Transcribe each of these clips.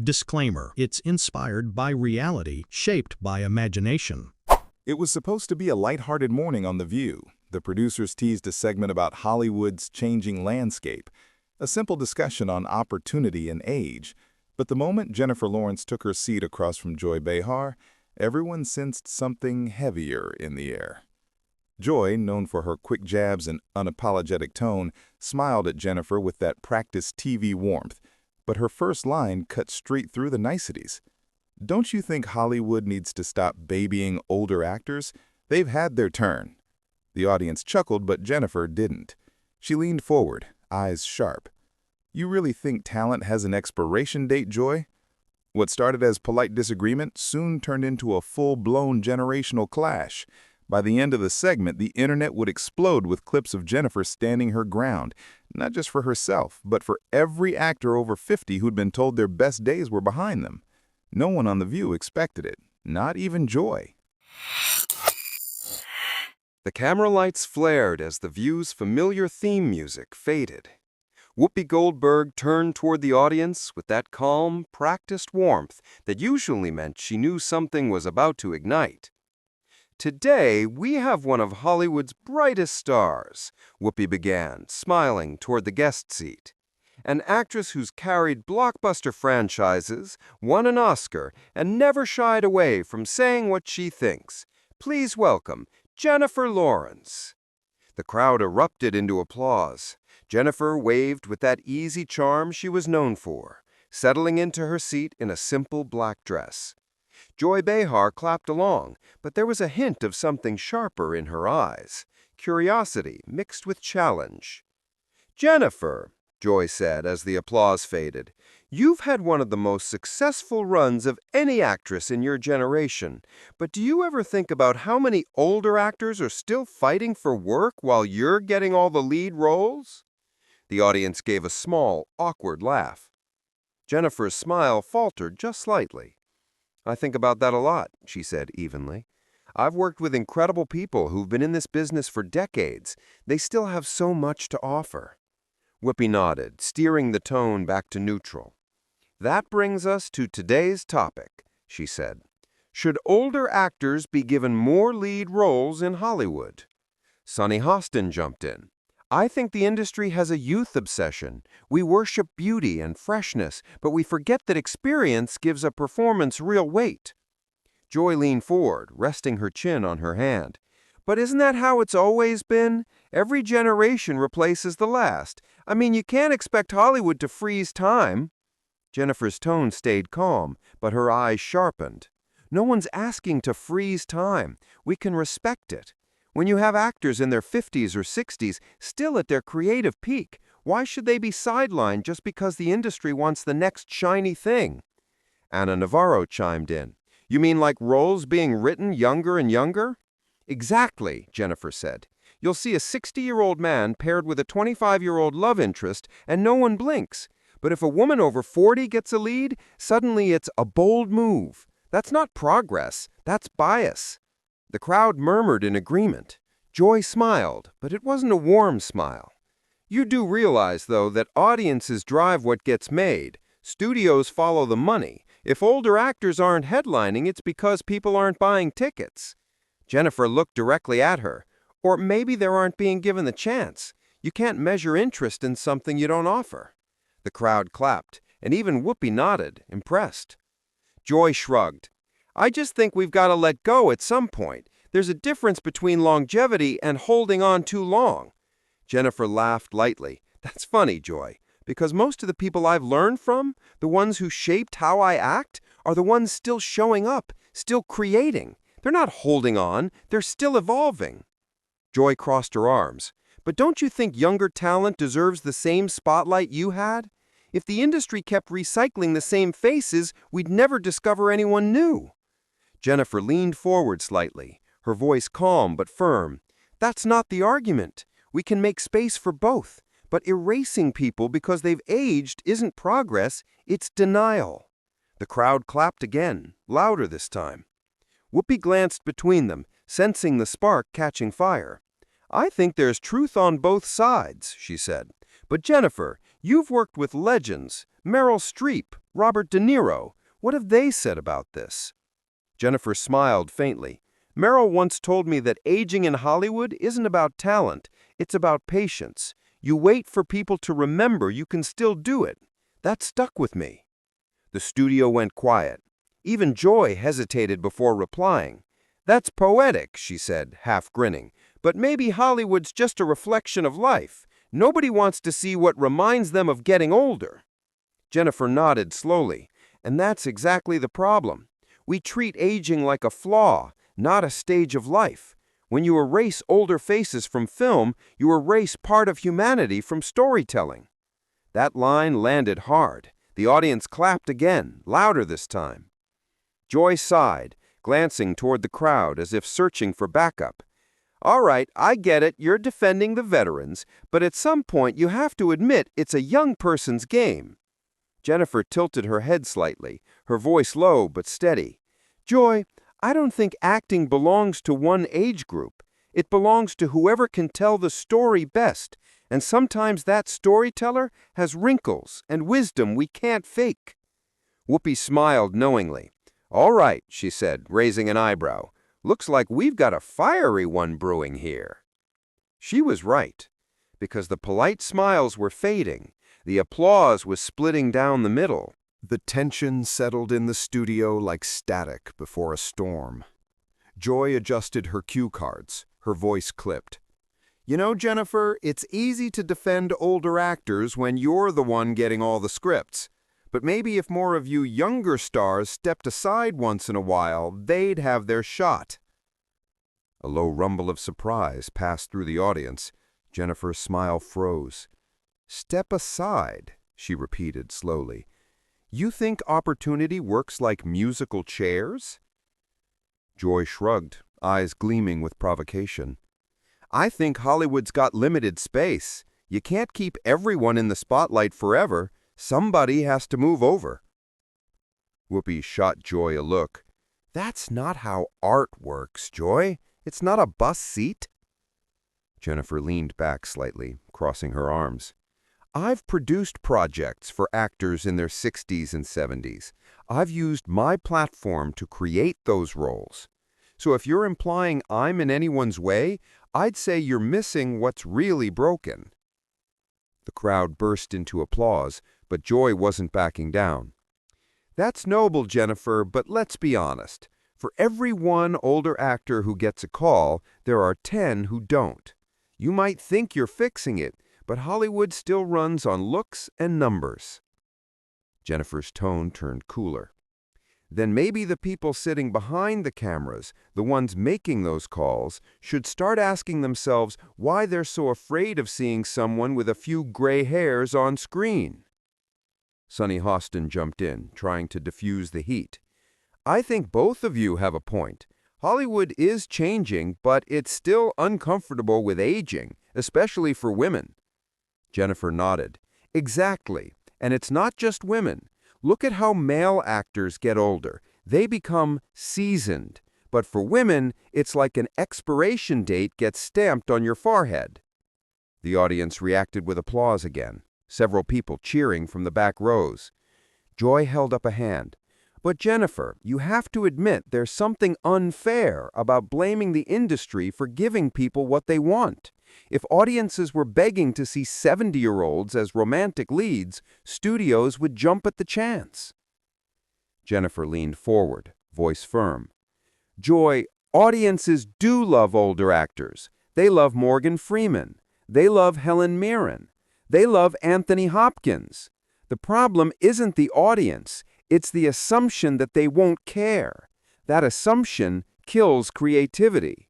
Disclaimer: it's inspired by reality, shaped by imagination. It was supposed to be a lighthearted morning on The View. The producers teased a segment about Hollywood's changing landscape, a simple discussion on opportunity and age. But the moment Jennifer Lawrence took her seat across from Joy Behar, everyone sensed something heavier in the air. Joy, known for her quick jabs and unapologetic tone, smiled at Jennifer with that practiced TV warmth, but her first line cut straight through the niceties. Don't you think Hollywood needs to stop babying older actors? They've had their turn. The audience chuckled, but Jennifer didn't. She leaned forward, eyes sharp. You really think talent has an expiration date, Joy? What started as polite disagreement soon turned into a full-blown generational clash. By the end of the segment, the internet would explode with clips of Jennifer standing her ground, not just for herself, but for every actor over 50 who'd been told their best days were behind them. No one on The View expected it, not even Joy. The camera lights flared as The View's familiar theme music faded. Whoopi Goldberg turned toward the audience with that calm, practiced warmth that usually meant she knew something was about to ignite. "Today, we have one of Hollywood's brightest stars," Whoopi began, smiling toward the guest seat. "An actress who's carried blockbuster franchises, won an Oscar, and never shied away from saying what she thinks. Please welcome Jennifer Lawrence." The crowd erupted into applause. Jennifer waved with that easy charm she was known for, settling into her seat in a simple black dress. Joy Behar clapped along, but there was a hint of something sharper in her eyes, curiosity mixed with challenge. "Jennifer," Joy said as the applause faded, "you've had one of the most successful runs of any actress in your generation, but do you ever think about how many older actors are still fighting for work while you're getting all the lead roles?" The audience gave a small, awkward laugh. Jennifer's smile faltered just slightly. "I think about that a lot," she said evenly. "I've worked with incredible people who've been in this business for decades. They still have so much to offer." Whoopi nodded, steering the tone back to neutral. "That brings us to today's topic," she said. "Should older actors be given more lead roles in Hollywood?" Sonny Hostin jumped in. "I think the industry has a youth obsession. We worship beauty and freshness, but we forget that experience gives a performance real weight." Joy leaned forward, resting her chin on her hand. "But isn't that how it's always been? Every generation replaces the last. I mean, you can't expect Hollywood to freeze time." Jennifer's tone stayed calm, but her eyes sharpened. "No one's asking to freeze time. We can respect it. When you have actors in their 50s or 60s still at their creative peak, why should they be sidelined just because the industry wants the next shiny thing?" Anna Navarro chimed in. "You mean like roles being written younger and younger?" "Exactly," Jennifer said. "You'll see a 60-year-old man paired with a 25-year-old love interest, and no one blinks. But if a woman over 40 gets a lead, suddenly it's a bold move. That's not progress, that's bias." The crowd murmured in agreement. Joy smiled, but it wasn't a warm smile. "You do realize, though, that audiences drive what gets made. Studios follow the money. If older actors aren't headlining, it's because people aren't buying tickets." Jennifer looked directly at her. "Or maybe they aren't being given the chance. You can't measure interest in something you don't offer." The crowd clapped, and even Whoopi nodded, impressed. Joy shrugged. "I just think we've got to let go at some point. There's a difference between longevity and holding on too long." Jennifer laughed lightly. "That's funny, Joy, because most of the people I've learned from, the ones who shaped how I act, are the ones still showing up, still creating. They're not holding on, they're still evolving." Joy crossed her arms. "But don't you think younger talent deserves the same spotlight you had? If the industry kept recycling the same faces, we'd never discover anyone new." Jennifer leaned forward slightly, her voice calm but firm. "That's not the argument. We can make space for both. But erasing people because they've aged isn't progress, it's denial." The crowd clapped again, louder this time. Whoopi glanced between them, sensing the spark catching fire. "I think there's truth on both sides," she said. "But Jennifer, you've worked with legends, Meryl Streep, Robert De Niro, what have they said about this? Jennifer smiled faintly. Meryl once told me that aging in Hollywood isn't about talent, it's about patience. You wait for people to remember you can still do it. That stuck with me. The studio went quiet. Even Joy hesitated before replying. That's poetic, she said, half grinning. But maybe Hollywood's just a reflection of life. Nobody wants to see what reminds them of getting older. Jennifer nodded slowly. And that's exactly the problem. We treat aging like a flaw, not a stage of life. When you erase older faces from film, you erase part of humanity from storytelling. That line landed hard. The audience clapped again, louder this time. Joy sighed, glancing toward the crowd as if searching for backup. All right, I get it, you're defending the veterans, but at some point you have to admit it's a young person's game. Jennifer tilted her head slightly, her voice low but steady. Joy, I don't think acting belongs to one age group. It belongs to whoever can tell the story best, and sometimes that storyteller has wrinkles and wisdom we can't fake. Whoopi smiled knowingly. All right, she said, raising an eyebrow. Looks like we've got a fiery one brewing here. She was right, because the polite smiles were fading. The applause was splitting down the middle. The tension settled in the studio like static before a storm. Joy adjusted her cue cards. Her voice clipped. You know, Jennifer, it's easy to defend older actors when you're the one getting all the scripts. But maybe if more of you younger stars stepped aside once in a while, they'd have their shot. A low rumble of surprise passed through the audience. Jennifer's smile froze. Step aside, she repeated slowly. You think opportunity works like musical chairs? Joy shrugged, eyes gleaming with provocation. I think Hollywood's got limited space. You can't keep everyone in the spotlight forever. Somebody has to move over. Whoopi shot Joy a look. That's not how art works, Joy. It's not a bus seat. Jennifer leaned back slightly, crossing her arms. I've produced projects for actors in their 60s and 70s. I've used my platform to create those roles. So if you're implying I'm in anyone's way, I'd say you're missing what's really broken. The crowd burst into applause, but Joy wasn't backing down. That's noble, Jennifer, but let's be honest. For every one older actor who gets a call, there are 10 who don't. You might think you're fixing it, but Hollywood still runs on looks and numbers. Jennifer's tone turned cooler. Then maybe the people sitting behind the cameras, the ones making those calls, should start asking themselves why they're so afraid of seeing someone with a few gray hairs on screen. Sonny Hostin jumped in, trying to diffuse the heat. I think both of you have a point. Hollywood is changing, but it's still uncomfortable with aging, especially for women. Jennifer nodded. Exactly. And it's not just women. Look at how male actors get older. They become seasoned. But for women, it's like an expiration date gets stamped on your forehead. The audience reacted with applause again, several people cheering from the back rows. Joy held up a hand. But Jennifer, you have to admit there's something unfair about blaming the industry for giving people what they want. If audiences were begging to see 70-year-olds as romantic leads, studios would jump at the chance. Jennifer leaned forward, voice firm. Joy, audiences do love older actors. They love Morgan Freeman. They love Helen Mirren. They love Anthony Hopkins. The problem isn't the audience. It's the assumption that they won't care. That assumption kills creativity.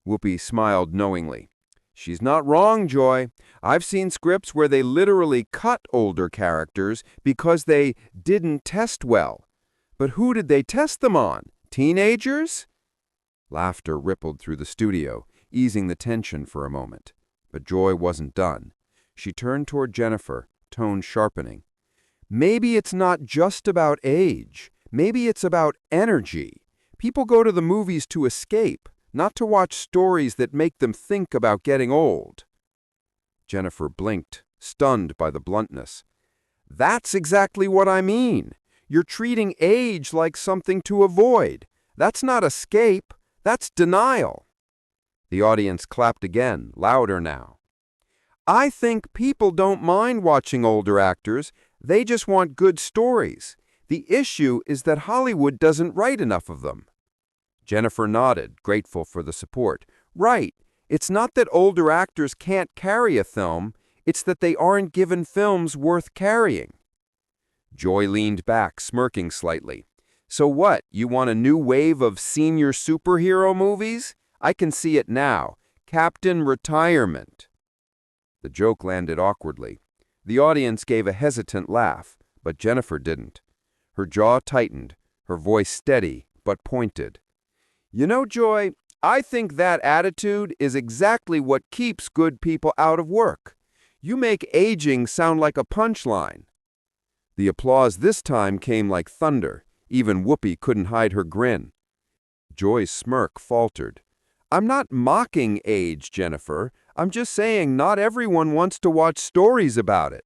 Whoopi smiled knowingly. She's not wrong, Joy. I've seen scripts where they literally cut older characters because they didn't test well. But who did they test them on? Teenagers? Laughter rippled through the studio, easing the tension for a moment. But Joy wasn't done. She turned toward Jennifer, tone sharpening. Maybe it's not just about age. Maybe it's about energy. People go to the movies to escape, not to watch stories that make them think about getting old. Jennifer blinked, stunned by the bluntness. That's exactly what I mean. You're treating age like something to avoid. That's not escape, that's denial. The audience clapped again, louder now. I think people don't mind watching older actors, they just want good stories. The issue is that Hollywood doesn't write enough of them. Jennifer nodded, grateful for the support. Right, it's not that older actors can't carry a film, it's that they aren't given films worth carrying. Joy leaned back, smirking slightly. So what, you want a new wave of senior superhero movies? I can see it now. Captain Retirement. The joke landed awkwardly. The audience gave a hesitant laugh, but Jennifer didn't. Her jaw tightened, her voice steady but pointed. You know, Joy, I think that attitude is exactly what keeps good people out of work. You make aging sound like a punchline. The applause this time came like thunder. Even Whoopi couldn't hide her grin. Joy's smirk faltered. I'm not mocking age, Jennifer. I'm just saying not everyone wants to watch stories about it.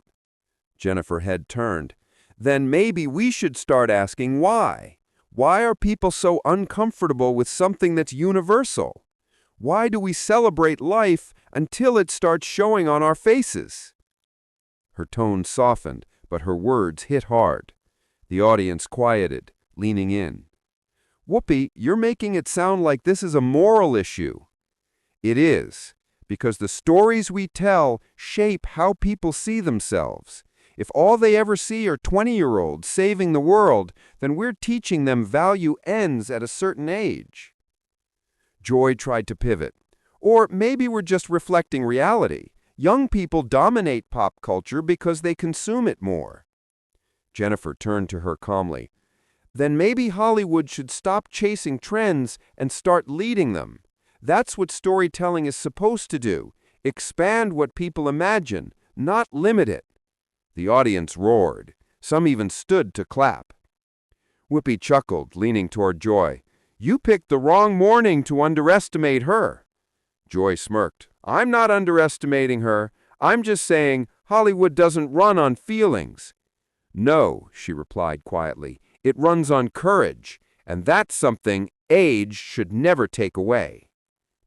Jennifer's head turned. Then maybe we should start asking why. Why are people so uncomfortable with something that's universal? Why do we celebrate life until it starts showing on our faces? Her tone softened, but her words hit hard. The audience quieted, leaning in. Whoopi, you're making it sound like this is a moral issue. It is, because the stories we tell shape how people see themselves. If all they ever see are 20-year-olds saving the world, then we're teaching them value ends at a certain age. Joy tried to pivot. Or maybe we're just reflecting reality. Young people dominate pop culture because they consume it more. Jennifer turned to her calmly. Then maybe Hollywood should stop chasing trends and start leading them. That's what storytelling is supposed to do. Expand what people imagine, not limit it. The audience roared. Some even stood to clap. Whoopi chuckled, leaning toward Joy. You picked the wrong morning to underestimate her. Joy smirked. I'm not underestimating her. I'm just saying Hollywood doesn't run on feelings. No, she replied quietly. It runs on courage, and that's something age should never take away.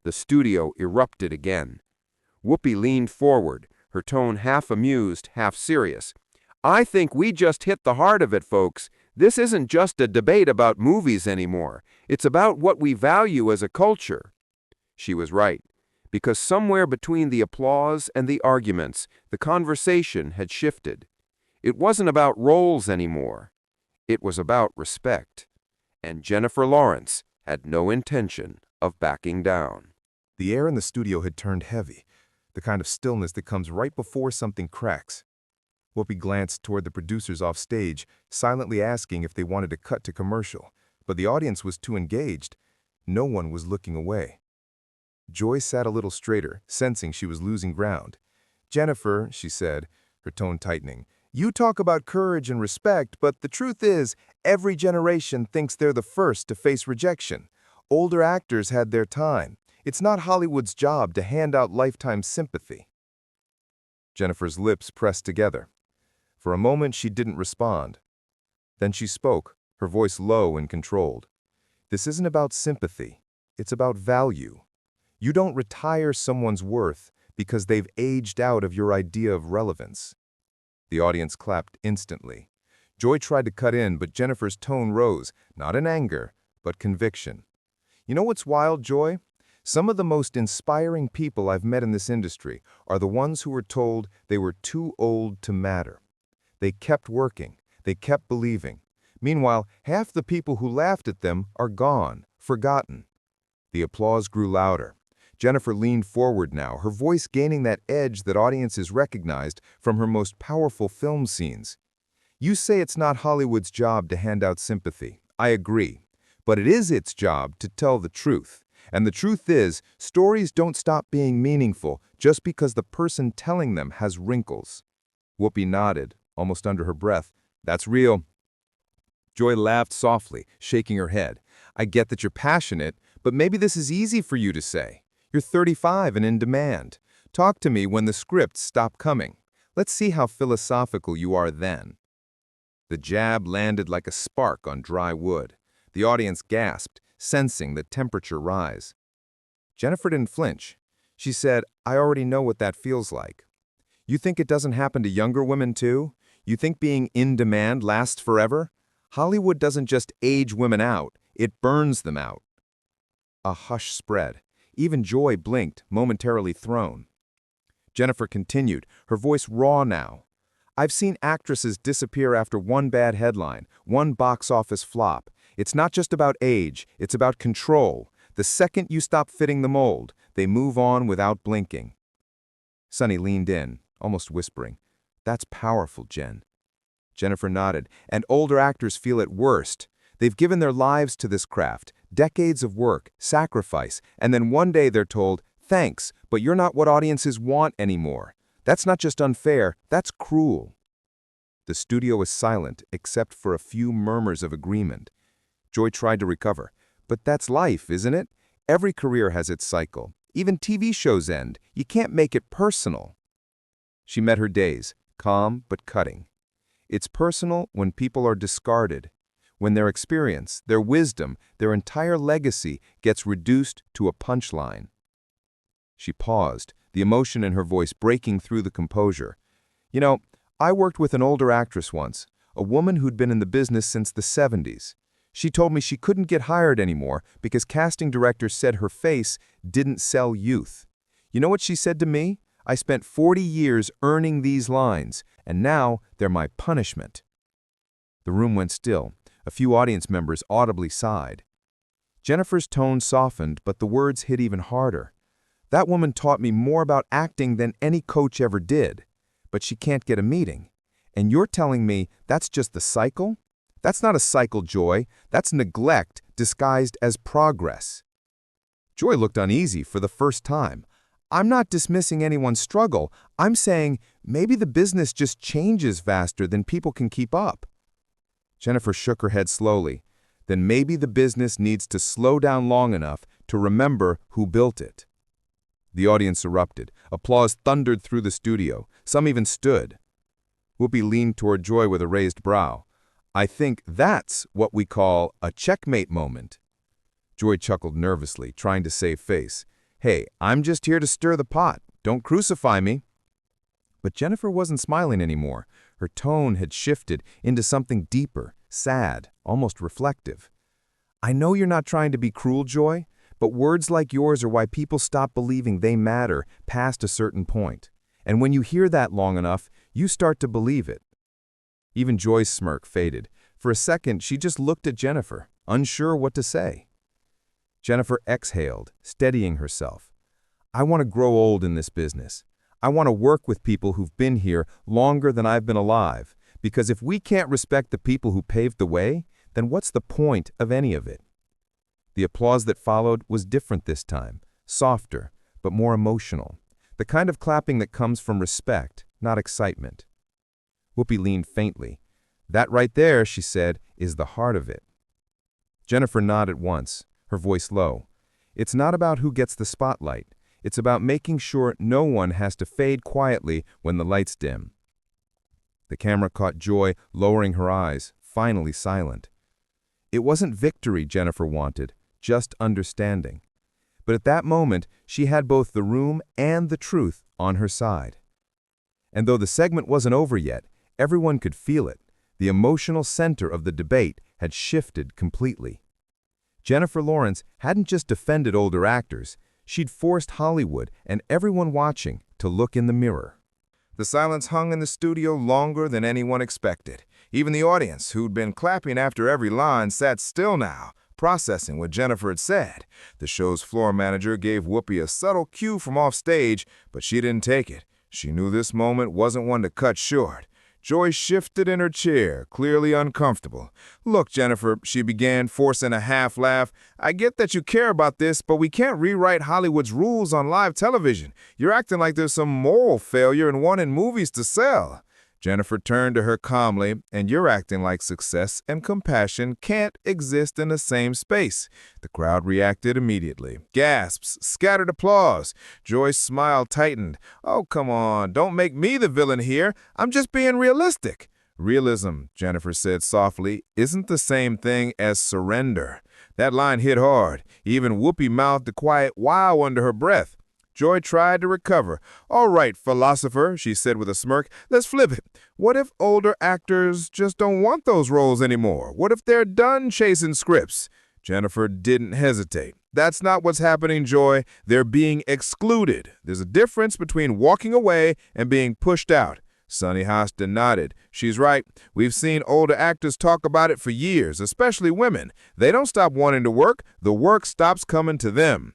The studio erupted again. Whoopi leaned forward, her tone half amused, half serious. I think we just hit the heart of it, folks. This isn't just a debate about movies anymore. It's about what we value as a culture. She was right, because somewhere between the applause and the arguments, the conversation had shifted. It wasn't about roles anymore. It was about respect. And Jennifer Lawrence had no intention of backing down. The air in the studio had turned heavy, the kind of stillness that comes right before something cracks. Whoopi glanced toward the producers off stage, silently asking if they wanted to cut to commercial, but the audience was too engaged. No one was looking away. Joy sat a little straighter, sensing she was losing ground. Jennifer, she said, her tone tightening, you talk about courage and respect, but the truth is, every generation thinks they're the first to face rejection. Older actors had their time. It's not Hollywood's job to hand out lifetime sympathy. Jennifer's lips pressed together. For a moment, she didn't respond. Then she spoke, her voice low and controlled. This isn't about sympathy. It's about value. You don't retire someone's worth because they've aged out of your idea of relevance. The audience clapped instantly. Joy tried to cut in, but Jennifer's tone rose, not in anger, but conviction. You know what's wild, Joy? Some of the most inspiring people I've met in this industry are the ones who were told they were too old to matter. They kept working. They kept believing. Meanwhile, half the people who laughed at them are gone, forgotten. The applause grew louder. Jennifer leaned forward now, her voice gaining that edge that audiences recognized from her most powerful film scenes. You say it's not Hollywood's job to hand out sympathy. I agree. But it is its job to tell the truth. And the truth is, stories don't stop being meaningful just because the person telling them has wrinkles. Whoopi nodded, almost under her breath. That's real. Joy laughed softly, shaking her head. I get that you're passionate, but maybe this is easy for you to say. You're 35 and in demand. Talk to me when the scripts stop coming. Let's see how philosophical you are then." The jab landed like a spark on dry wood. The audience gasped, sensing the temperature rise. Jennifer didn't flinch. She said, "I already know what that feels like." "You think it doesn't happen to younger women too? You think being in demand lasts forever? Hollywood doesn't just age women out, it burns them out." A hush spread. Even Joy blinked, momentarily thrown. Jennifer continued, her voice raw now. "I've seen actresses disappear after one bad headline, one box office flop. It's not just about age, it's about control. The second you stop fitting the mold, they move on without blinking." Sonny leaned in, almost whispering, "That's powerful, Jen." Jennifer nodded. "And older actors feel it worst. They've given their lives to this craft, decades of work, sacrifice, and then one day they're told, 'Thanks, but you're not what audiences want anymore.' That's not just unfair, that's cruel." The studio was silent, except for a few murmurs of agreement. Joy tried to recover. "But that's life, isn't it? Every career has its cycle. Even TV shows end. You can't make it personal." She met her days, calm but cutting. It's personal when people are discarded, when their experience, their wisdom, their entire legacy gets reduced to a punchline. She paused, the emotion in her voice breaking through the composure. "You know, I worked with an older actress once, a woman who'd been in the business since the 70s. She told me she couldn't get hired anymore because casting directors said her face didn't sell youth. You know what she said to me? 'I spent 40 years earning these lines, and now they're my punishment.'" The room went still. A few audience members audibly sighed. Jennifer's tone softened, but the words hit even harder. "That woman taught me more about acting than any coach ever did. But she can't get a meeting. And you're telling me that's just the cycle? That's not a cycle, Joy. That's neglect disguised as progress." Joy looked uneasy for the first time. "I'm not dismissing anyone's struggle. I'm saying maybe the business just changes faster than people can keep up." Jennifer shook her head slowly. "Then maybe the business needs to slow down long enough to remember who built it." The audience erupted. Applause thundered through the studio. Some even stood. Whoopi leaned toward Joy with a raised brow. "I think that's what we call a checkmate moment." Joy chuckled nervously, trying to save face. "Hey, I'm just here to stir the pot. Don't crucify me." But Jennifer wasn't smiling anymore. Her tone had shifted into something deeper, sad, almost reflective. "I know you're not trying to be cruel, Joy, but words like yours are why people stop believing they matter past a certain point. And when you hear that long enough, you start to believe it." Even Joy's smirk faded. For a second, she just looked at Jennifer, unsure what to say. Jennifer exhaled, steadying herself. "I want to grow old in this business. I want to work with people who've been here longer than I've been alive, because if we can't respect the people who paved the way, then what's the point of any of it?" The applause that followed was different this time, softer, but more emotional. The kind of clapping that comes from respect, not excitement. Whoopi leaned faintly. "That right there," she said, "is the heart of it." Jennifer nodded once, her voice low. "It's not about who gets the spotlight. It's about making sure no one has to fade quietly when the lights dim." The camera caught Joy lowering her eyes, finally silent. It wasn't victory Jennifer wanted, just understanding. But at that moment, she had both the room and the truth on her side. And though the segment wasn't over yet, everyone could feel it. The emotional center of the debate had shifted completely. Jennifer Lawrence hadn't just defended older actors, she'd forced Hollywood and everyone watching to look in the mirror. The silence hung in the studio longer than anyone expected. Even the audience, who'd been clapping after every line, sat still now, processing what Jennifer had said. The show's floor manager gave Whoopi a subtle cue from off stage, but she didn't take it. She knew this moment wasn't one to cut short. Joy shifted in her chair, clearly uncomfortable. "Look, Jennifer," she began, forcing a half laugh, "I get that you care about this, but we can't rewrite Hollywood's rules on live television. You're acting like there's some moral failure in wanting movies to sell." Jennifer turned to her calmly, and you're acting like success and compassion can't exist in the same space. The crowd reacted immediately. Gasps, scattered applause. Joy's smile tightened. Oh, come on, don't make me the villain here. I'm just being realistic. Realism, Jennifer said softly, isn't the same thing as surrender. That line hit hard. Even Whoopi mouthed a quiet wow under her breath. Joy tried to recover. All right, philosopher, she said with a smirk, let's flip it. What if older actors just don't want those roles anymore? What if they're done chasing scripts? Jennifer didn't hesitate. That's not what's happening, Joy. They're being excluded. There's a difference between walking away and being pushed out. Sunny Hostin nodded. She's right. We've seen older actors talk about it for years, especially women. They don't stop wanting to work. The work stops coming to them.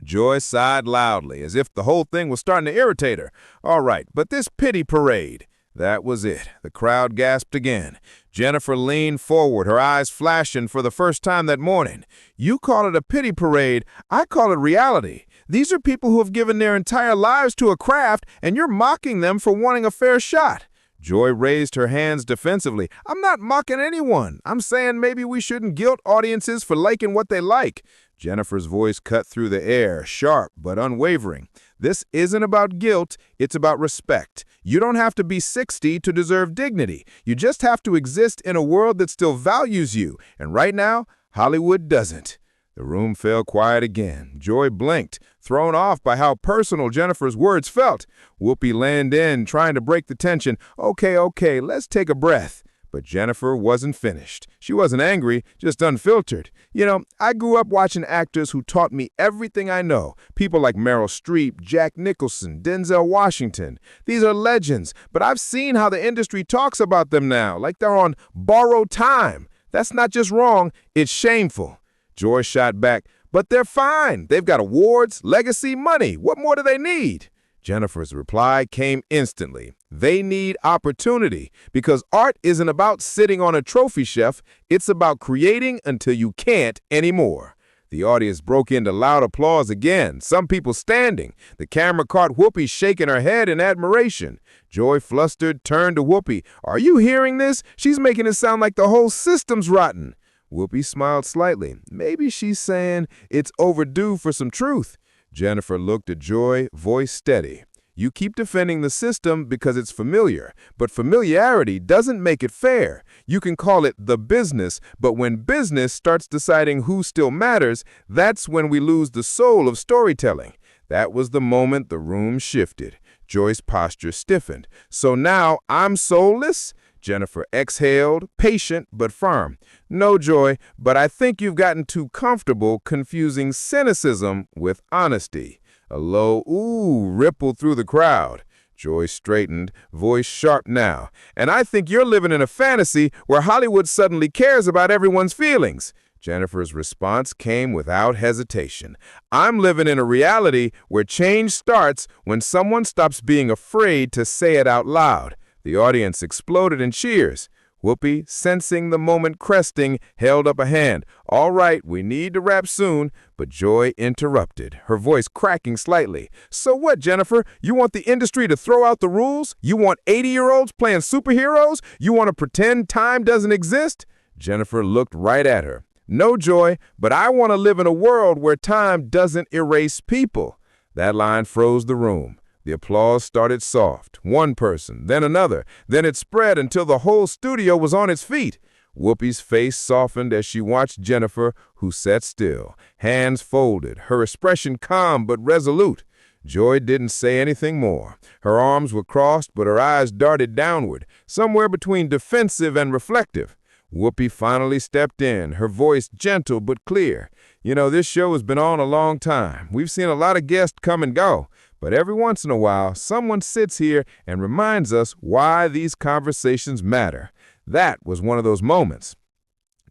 Joy sighed loudly, as if the whole thing was starting to irritate her. All right, but this pity parade. That was it. The crowd gasped again. Jennifer leaned forward, her eyes flashing for the first time that morning. You call it a pity parade. I call it reality. These are people who have given their entire lives to a craft, and you're mocking them for wanting a fair shot. Joy raised her hands defensively. I'm not mocking anyone. I'm saying maybe we shouldn't guilt audiences for liking what they like. Jennifer's voice cut through the air, sharp but unwavering. This isn't about guilt, it's about respect. You don't have to be 60 to deserve dignity. You just have to exist in a world that still values you. And right now, Hollywood doesn't. The room fell quiet again. Joy blinked, thrown off by how personal Jennifer's words felt. Whoopi leaned in, trying to break the tension. Okay, let's take a breath. But Jennifer wasn't finished. She wasn't angry, just unfiltered. You know, I grew up watching actors who taught me everything I know. People like Meryl Streep, Jack Nicholson, Denzel Washington. These are legends, but I've seen how the industry talks about them now, like they're on borrowed time. That's not just wrong, it's shameful. Joy shot back, but they're fine. They've got awards, legacy, money. What more do they need? Jennifer's reply came instantly. They need opportunity, because art isn't about sitting on a trophy shelf. It's about creating until you can't anymore. The audience broke into loud applause again, some people standing. The camera caught Whoopi shaking her head in admiration. Joy, flustered, turned to Whoopi. Are you hearing this? She's making it sound like the whole system's rotten. Whoopi smiled slightly. Maybe she's saying it's overdue for some truth. Jennifer looked at Joy, voice steady. You keep defending the system because it's familiar, but familiarity doesn't make it fair. You can call it the business, but when business starts deciding who still matters, that's when we lose the soul of storytelling. That was the moment the room shifted. Joy's posture stiffened. So now I'm soulless? Jennifer exhaled, patient but firm. No, Joy, but I think you've gotten too comfortable confusing cynicism with honesty. A low ooh rippled through the crowd. Joy straightened, voice sharp now. And I think you're living in a fantasy where Hollywood suddenly cares about everyone's feelings. Jennifer's response came without hesitation. I'm living in a reality where change starts when someone stops being afraid to say it out loud. The audience exploded in cheers. Whoopi, sensing the moment cresting, held up a hand. All right, we need to wrap soon. But Joy interrupted, her voice cracking slightly. So what, Jennifer? You want the industry to throw out the rules? You want 80-year-olds playing superheroes? You want to pretend time doesn't exist? Jennifer looked right at her. No, Joy, but I want to live in a world where time doesn't erase people. That line froze the room. The applause started soft. One person, then another. Then it spread until the whole studio was on its feet. Whoopi's face softened as she watched Jennifer, who sat still, hands folded, her expression calm but resolute. Joy didn't say anything more. Her arms were crossed, but her eyes darted downward, somewhere between defensive and reflective. Whoopi finally stepped in, her voice gentle but clear. You know, this show has been on a long time. We've seen a lot of guests come and go. But every once in a while, someone sits here and reminds us why these conversations matter. That was one of those moments.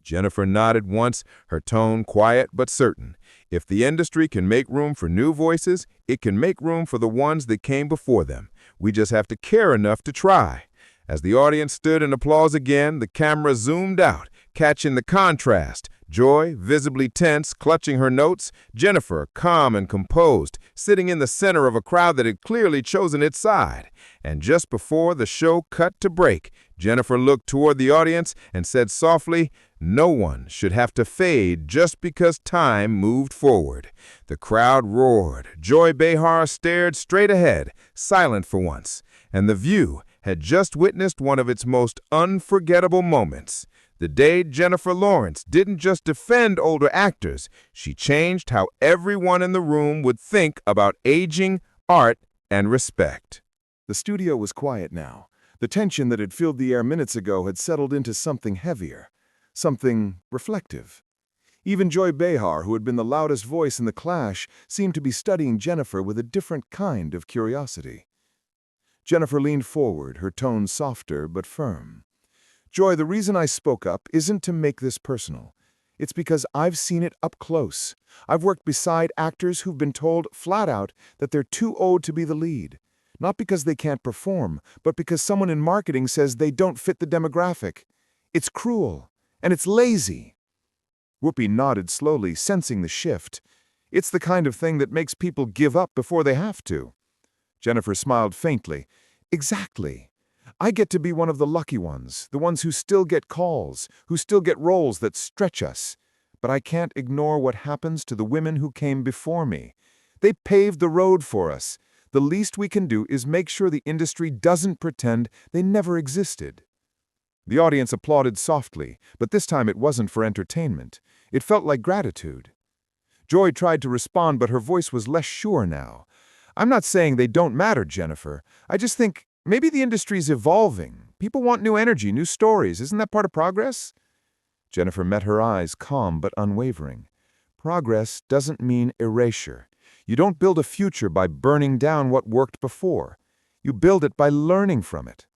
Jennifer nodded once, her tone quiet but certain. If the industry can make room for new voices, it can make room for the ones that came before them. We just have to care enough to try. As the audience stood in applause again, the camera zoomed out, catching the contrast. Joy, visibly tense, clutching her notes. Jennifer, calm and composed, sitting in the center of a crowd that had clearly chosen its side. And just before the show cut to break, Jennifer looked toward the audience and said softly, "No one should have to fade just because time moved forward." The crowd roared. Joy Behar stared straight ahead, silent for once, and the view had just witnessed one of its most unforgettable moments. The day Jennifer Lawrence didn't just defend older actors, she changed how everyone in the room would think about aging, art, and respect. The studio was quiet now. The tension that had filled the air minutes ago had settled into something heavier, something reflective. Even Joy Behar, who had been the loudest voice in the clash, seemed to be studying Jennifer with a different kind of curiosity. Jennifer leaned forward, her tone softer but firm. "Joy, the reason I spoke up isn't to make this personal. It's because I've seen it up close. I've worked beside actors who've been told flat out that they're too old to be the lead. Not because they can't perform, but because someone in marketing says they don't fit the demographic. It's cruel, and it's lazy." Whoopi nodded slowly, sensing the shift. "It's the kind of thing that makes people give up before they have to." Jennifer smiled faintly. "Exactly. I get to be one of the lucky ones, the ones who still get calls, who still get roles that stretch us. But I can't ignore what happens to the women who came before me. They paved the road for us. The least we can do is make sure the industry doesn't pretend they never existed." The audience applauded softly, but this time it wasn't for entertainment. It felt like gratitude. Joy tried to respond, but her voice was less sure now. "I'm not saying they don't matter, Jennifer. I just think maybe the industry's evolving. People want new energy, new stories. Isn't that part of progress?" Jennifer met her eyes, calm but unwavering. "Progress doesn't mean erasure. You don't build a future by burning down what worked before. You build it by learning from it."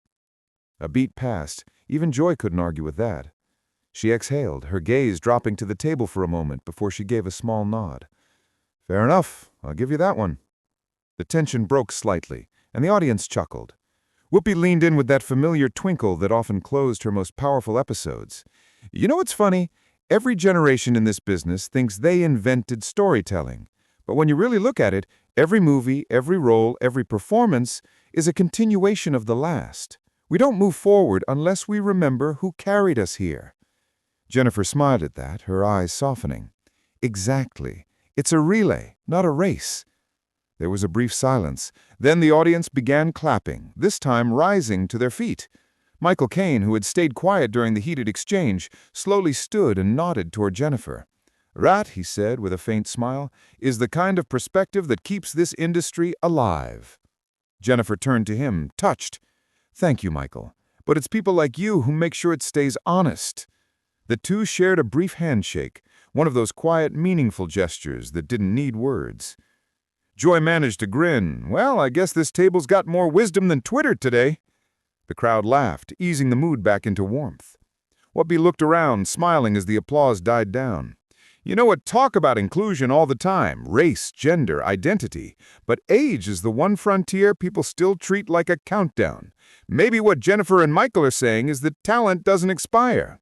A beat passed. Even Joy couldn't argue with that. She exhaled, her gaze dropping to the table for a moment before she gave a small nod. "Fair enough. I'll give you that one." The tension broke slightly, and the audience chuckled. Whoopi leaned in with that familiar twinkle that often closed her most powerful episodes. "You know what's funny? Every generation in this business thinks they invented storytelling. But when you really look at it, every movie, every role, every performance is a continuation of the last. We don't move forward unless we remember who carried us here." Jennifer smiled at that, her eyes softening. "Exactly. It's a relay, not a race." There was a brief silence. Then the audience began clapping, this time rising to their feet. Michael Caine, who had stayed quiet during the heated exchange, slowly stood and nodded toward Jennifer. "That," he said with a faint smile, "is the kind of perspective that keeps this industry alive." Jennifer turned to him, touched. "Thank you, Michael. But it's people like you who make sure it stays honest." The two shared a brief handshake, one of those quiet, meaningful gestures that didn't need words. Joy managed to grin. "Well, I guess this table's got more wisdom than Twitter today." The crowd laughed, easing the mood back into warmth. Whoopi looked around, smiling as the applause died down. "You know what, talk about inclusion all the time, race, gender, identity, but age is the one frontier people still treat like a countdown. Maybe what Jennifer and Michael are saying is that talent doesn't expire."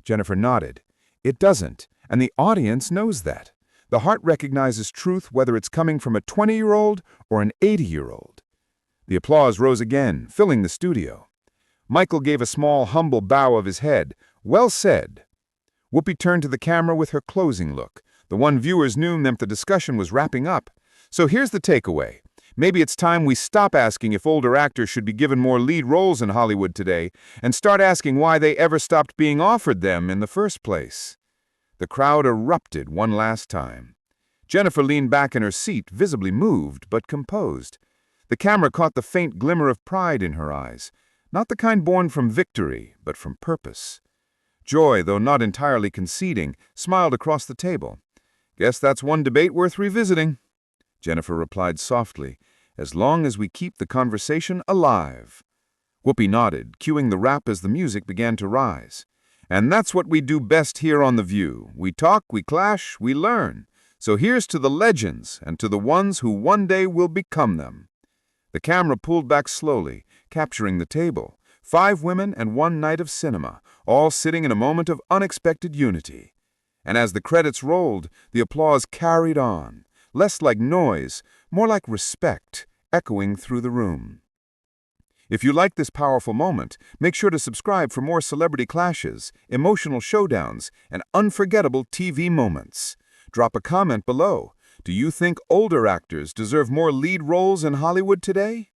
Jennifer nodded. "It doesn't, and the audience knows that. The heart recognizes truth whether it's coming from a 20-year-old or an 80-year-old. The applause rose again, filling the studio. Michael gave a small, humble bow of his head. "Well said." Whoopi turned to the camera with her closing look. The one viewers knew meant the discussion was wrapping up. "So here's the takeaway. Maybe it's time we stop asking if older actors should be given more lead roles in Hollywood today and start asking why they ever stopped being offered them in the first place." The crowd erupted one last time. Jennifer leaned back in her seat, visibly moved but composed. The camera caught the faint glimmer of pride in her eyes, not the kind born from victory, but from purpose. Joy, though not entirely conceding, smiled across the table. "Guess that's one debate worth revisiting." Jennifer replied softly, "As long as we keep the conversation alive." Whoopi nodded, cueing the rap as the music began to rise. "And that's what we do best here on The View. We talk, we clash, we learn. So here's to the legends and to the ones who one day will become them." The camera pulled back slowly, capturing the table. 5 women and 1 night of cinema, all sitting in a moment of unexpected unity. And as the credits rolled, the applause carried on, less like noise, more like respect, echoing through the room. If you like this powerful moment, make sure to subscribe for more celebrity clashes, emotional showdowns, and unforgettable TV moments. Drop a comment below. Do you think older actors deserve more lead roles in Hollywood today?